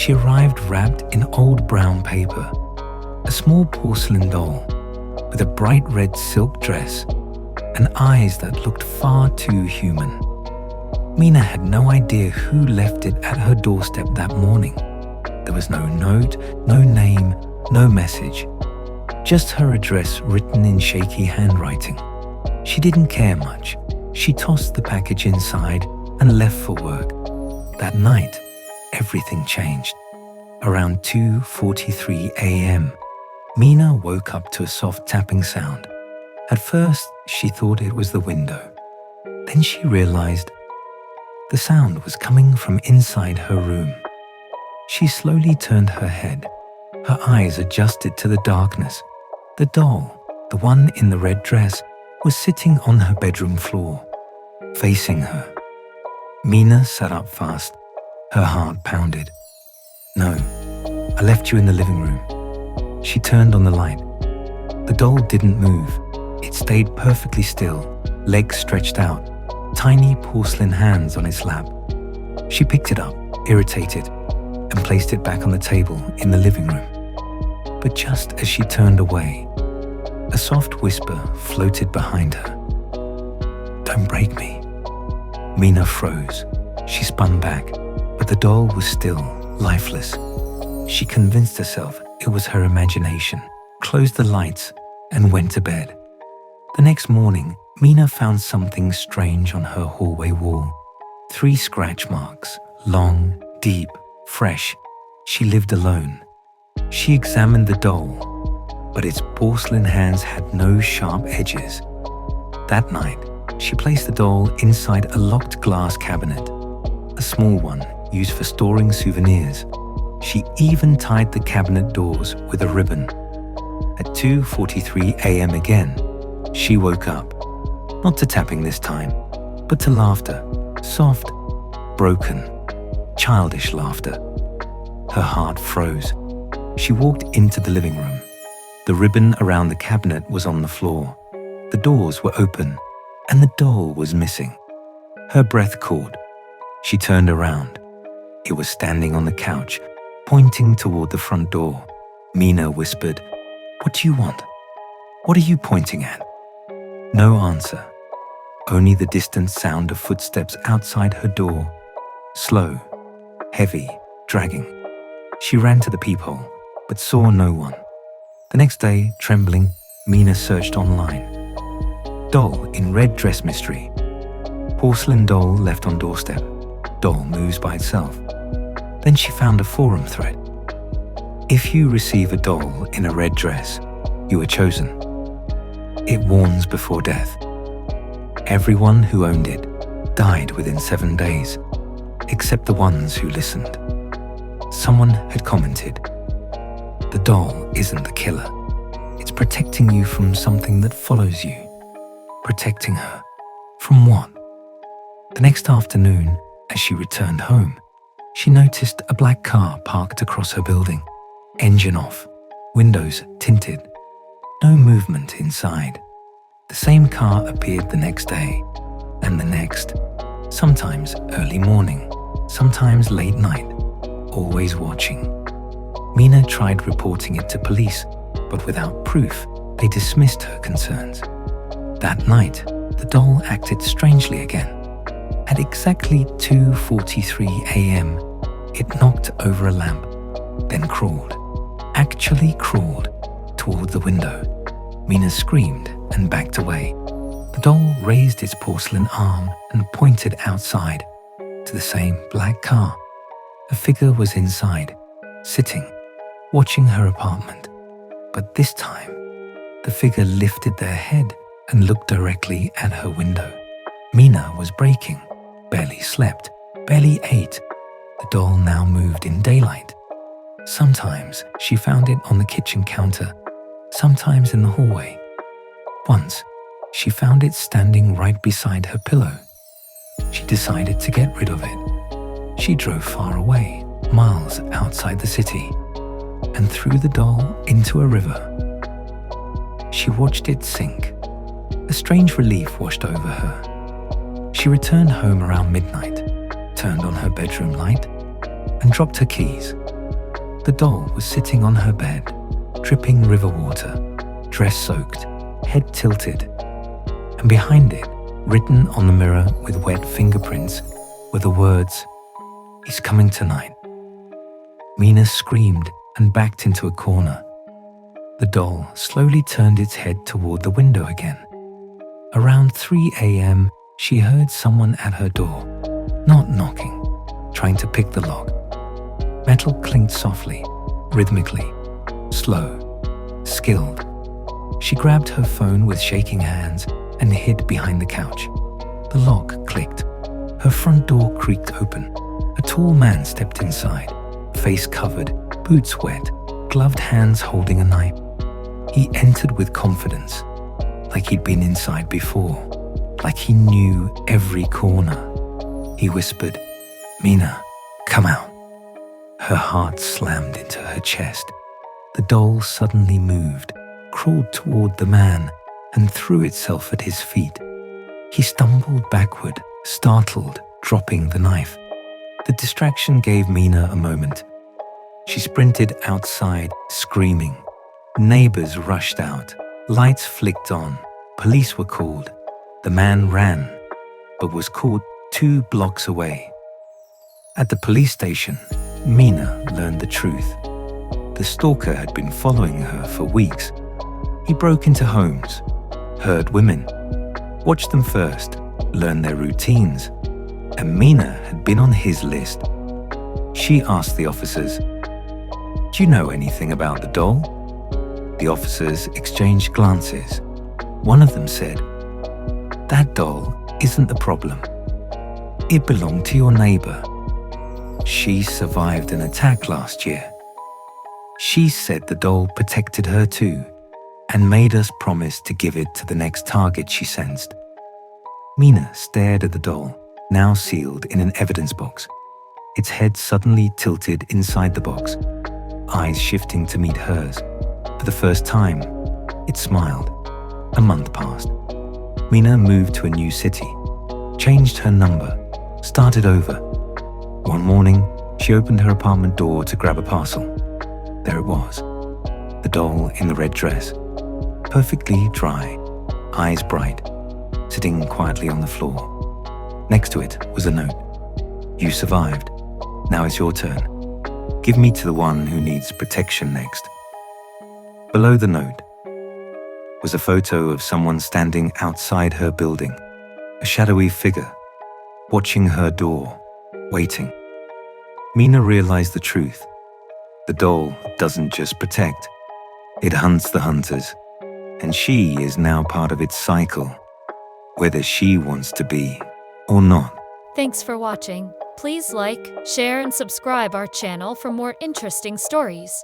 She arrived wrapped in old brown paper, a small porcelain doll with a bright red silk dress and eyes that looked far too human. Mina had no idea who left it at her doorstep that morning. There was no note, no name, no message, just her address written in shaky handwriting. She didn't care much. She tossed the package inside and left for work. That night, everything changed. Around 2:43 a.m., Mina woke up to a soft tapping sound. At first, she thought it was the window. Then she realized the sound was coming from inside her room. She slowly turned her head. Her eyes adjusted to the darkness. The doll, the one in the red dress, was sitting on her bedroom floor, facing her. Mina sat up fast. Her heart pounded. "No, I left you in the living room." She turned on the light. The doll didn't move. It stayed perfectly still, legs stretched out, tiny porcelain hands on its lap. She picked it up, irritated, and placed it back on the table in the living room. But just as she turned away, a soft whisper floated behind her. "Don't break me." Mina froze. She spun back, but the doll was still lifeless. She convinced herself it was her imagination, closed the lights, and went to bed. The next morning, Mina found something strange on her hallway wall. 3 scratch marks, long, deep, fresh. She lived alone. She examined the doll, but its porcelain hands had no sharp edges. That night, she placed the doll inside a locked glass cabinet, a small one used for storing souvenirs. She even tied the cabinet doors with a ribbon. At 2:43 a.m. again, she woke up, not to tapping this time, but to laughter, soft, broken, childish laughter. Her heart froze. She walked into the living room. The ribbon around the cabinet was on the floor. The doors were open, and the doll was missing. Her breath caught. She turned around. It was standing on the couch, pointing toward the front door. Mina whispered, "What do you want? What are you pointing at?" No answer. Only the distant sound of footsteps outside her door. Slow, heavy, dragging. She ran to the peephole, but saw no one. The next day, trembling, Mina searched online. Doll in red dress mystery. Porcelain doll left on doorstep. Doll moves by itself. Then she found a forum thread. If you receive a doll in a red dress, you are chosen. It warns before death. Everyone who owned it died within 7 days, except the ones who listened. Someone had commented, "The doll isn't the killer. It's protecting you from something that follows you." Protecting her. From what? The next afternoon, as she returned home, she noticed a black car parked across her building, engine off, windows tinted, no movement inside. The same car appeared the next day, and the next, sometimes early morning, sometimes late night, always watching. Mina tried reporting it to police, but without proof, they dismissed her concerns. That night, the doll acted strangely again. At exactly 2:43 a.m., it knocked over a lamp, then crawled, actually crawled, toward the window. Mina screamed and backed away. The doll raised its porcelain arm and pointed outside, to the same black car. A figure was inside, sitting, watching her apartment. But this time, the figure lifted their head and looked directly at her window. Mina was breaking, barely slept, barely ate. The doll now moved in daylight. Sometimes she found it on the kitchen counter, sometimes in the hallway. Once, she found it standing right beside her pillow. She decided to get rid of it. She drove far away, miles outside the city, and threw the doll into a river. She watched it sink. A strange relief washed over her. She returned home around midnight, turned on her bedroom light, and dropped her keys. The doll was sitting on her bed, dripping river water, dress soaked, head tilted, and behind it, written on the mirror with wet fingerprints, were the words, "He's coming tonight." Mina screamed and backed into a corner. The doll slowly turned its head toward the window again. Around 3 a.m., she heard someone at her door, not knocking, trying to pick the lock. Metal clinked softly, rhythmically, slow, skilled. She grabbed her phone with shaking hands and hid behind the couch. The lock clicked. Her front door creaked open. A tall man stepped inside, face covered, boots wet, gloved hands holding a knife. He entered with confidence, like he'd been inside before, like he knew every corner. He whispered, "Mina, come out." Her heart slammed into her chest. The doll suddenly moved, crawled toward the man, and threw itself at his feet. He stumbled backward, startled, dropping the knife. The distraction gave Mina a moment. She sprinted outside, screaming. Neighbors rushed out. Lights flicked on. Police were called. The man ran, but was caught 2 blocks away. At the police station, Mina learned the truth. The stalker had been following her for weeks. He broke into homes, heard women, watched them first, learned their routines, and Mina had been on his list. She asked the officers, "Do you know anything about the doll?" The officers exchanged glances. One of them said, "That doll isn't the problem. It belonged to your neighbor. She survived an attack last year. She said the doll protected her too, and made us promise to give it to the next target she sensed." Mina stared at the doll, now sealed in an evidence box. Its head suddenly tilted inside the box, eyes shifting to meet hers. For the first time, it smiled. A month passed. Mina moved to a new city, changed her number, started over. One morning, she opened her apartment door to grab a parcel. There it was, the doll in the red dress, perfectly dry, eyes bright, sitting quietly on the floor. Next to it was a note. "You survived. Now it's your turn. Give me to the one who needs protection next." Below the note was a photo of someone standing outside her building, a shadowy figure, watching her door, waiting. Mina realized the truth. The doll doesn't just protect, it hunts the hunters, and she is now part of its cycle, whether she wants to be or not. Thanks for watching. Please like, share, and subscribe our channel for more interesting stories.